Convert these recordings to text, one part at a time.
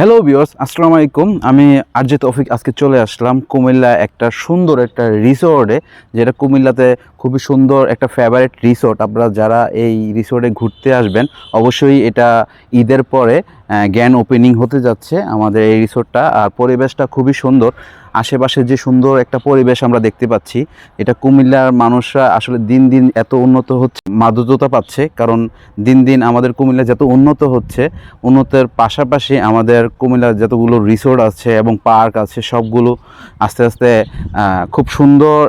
Hello viewers, আসসালামু আলাইকুম। আমি আরজে তৌফিক আজকে চলে আসলাম কুমিল্লা একটা সুন্দর একটা রিসোর্টে, যেটা কুমিল্লাতে খুবই সুন্দর একটা ফেভারিট রিসোর্ট। আপনারা যারা এই রিসোর্টে ঘুরতে আসবেন অবশ্যই এটা ঈদের পরে গ্র্যান্ড ওপেনিং হতে যাচ্ছে আমাদের এই রিসোর্টটা। আর পরিবেশটা খুবই সুন্দর, আশেপাশে যে সুন্দর একটা পরিবেশ আমরা দেখতে পাচ্ছি, এটা কুমিল্লার মানুষরা আসলে দিন দিন এত উন্নত হচ্ছে, মাদকতা পাচ্ছে। কারণ দিন দিন আমাদের কুমিল্লা যত উন্নত হচ্ছে, উন্নতের পাশাপাশি আমাদের কুমিল্লার যতগুলো রিসোর্ট আছে এবং পার্ক আছে সবগুলো আস্তে আস্তে খুব সুন্দর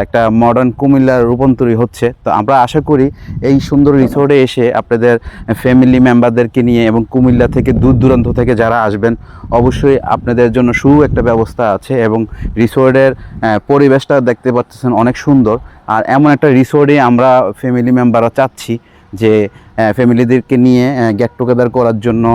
একটা মডার্ন কুমিল্লার রূপান্তরী হচ্ছে। তো আমরা আশা করি এই সুন্দর রিসোর্টে এসে আপনাদের ফ্যামিলি মেম্বারদেরকে নিয়ে এবং কুমিল্লা থেকে দূর দূরান্ত থেকে যারা আসবেন অবশ্যই আপনাদের জন্য একটা ব্যবস্থা আছে। এবং রিসোর্টের পরিবেশটা দেখতে পাচ্ছেন অনেক সুন্দর। আর এমন একটা রিসোর্টে আমরা ফ্যামিলি মেম্বাররা চাচ্ছি যে ফ্যামিলিদেরকে নিয়ে গেট টুগেদার করার জন্য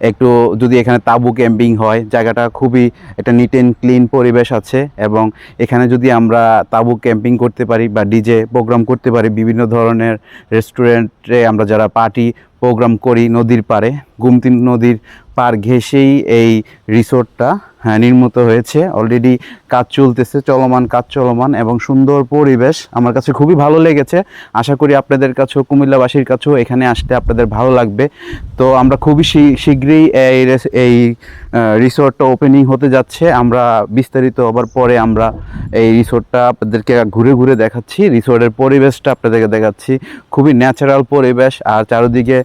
একটু যদি এখানে তাঁবু ক্যাম্পিং হয়, জায়গাটা খুবই একটা নিট অ্যান্ড ক্লিন পরিবেশ আছে। এবং এখানে যদি আমরা তাঁবু ক্যাম্পিং করতে পারি বা ডিজে প্রোগ্রাম করতে পারি, বিভিন্ন ধরনের রেস্টুরেন্টে আমরা যারা পার্টি প্রোগ্রাম করি নদীর পাড়ে, গোমতী নদীর পার ঘেঁষেই এই রিসোর্টটা নির্মিত হয়েছে। অলরেডি কাজ চলতেছে, চলমান কাজ চলমান এবং সুন্দর পরিবেশ আমার কাছে খুবই ভালো লেগেছে। আশা করি আপনাদের কাছেও, কুমিল্লাবাসীর কাছেও এখানে আসতে আপনাদের ভালো লাগবে। তো আমরা খুবই শীঘ্রই এই রিসোর্টটা ওপেনিং হতে যাচ্ছে। আমরা বিস্তারিত হবার পরে আমরা এই রিসোর্টটা আপনাদেরকে ঘুরে ঘুরে দেখাচ্ছি, রিসোর্টের পরিবেশটা আপনাদেরকে দেখাচ্ছি। খুবই ন্যাচারাল পরিবেশ, আর চারিদিকে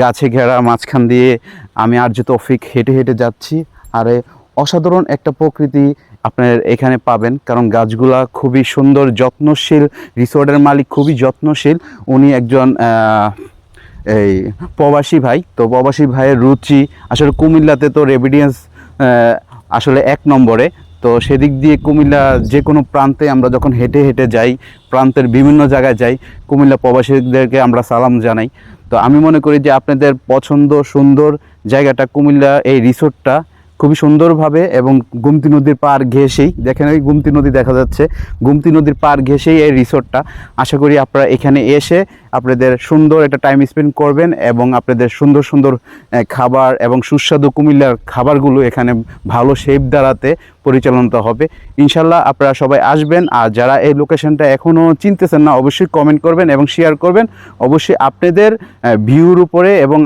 গাছে ঘেরা, মাঝখান দিয়ে আমি আরজে তৌফিক হেঁটে হেঁটে যাচ্ছি। আর অসাধারণ একটা প্রকৃতি আপনার এখানে পাবেন, কারণ গাছগুলা খুবই সুন্দর, যত্নশীল। রিসোর্টের মালিক খুবই যত্নশীল, উনি একজন এই প্রবাসী ভাই। তো প্রবাসী ভাইয়ের রুচি আসলে কুমিল্লাতে তো রেভিডিয়েন্স আসলে এক নম্বরে। তো সেদিক দিয়ে কুমিল্লা যে কোনো প্রান্তে আমরা যখন হেঁটে হেঁটে যাই, প্রান্তের বিভিন্ন জায়গায় যাই, কুমিল্লা প্রবাসীদেরকে আমরা সালাম জানাই। তো আমি মনে করি যে আপনাদের পছন্দ সুন্দর জায়গাটা কুমিল্লা, এই রিসোর্টটা খুবই সুন্দরভাবে এবং গোমতী নদীর পার ঘেঁষেই, দেখেন ওই গোমতী নদী দেখা যাচ্ছে, গোমতী নদীর পার ঘেঁষেই এই রিসোর্টটা। আশা করি আপনারা এখানে এসে আপনাদের সুন্দর একটা টাইম স্পেন্ড করবেন এবং আপনাদের সুন্দর সুন্দর খাবার এবং সুস্বাদু কুমিল্লার খাবারগুলো এখানে ভালো শেপ দ্বারাতে পরিচালনা হবে। ইনশাল্লাহ আপনারা সবাই আসবেন। আর যারা এই লোকেশনটা এখনও চিনতেছেন না অবশ্যই কমেন্ট করবেন এবং শেয়ার করবেন। অবশ্যই আপনাদের ভিউর উপরে এবং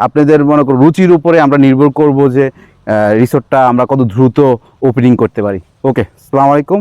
আপনাদের মনে করুন রুচির উপরে আমরা নির্ভর করব যে রিসোর্টটা আমরা কত দ্রুত ওপেনিং করতে পারি। ওকে, আসসালামু আলাইকুম।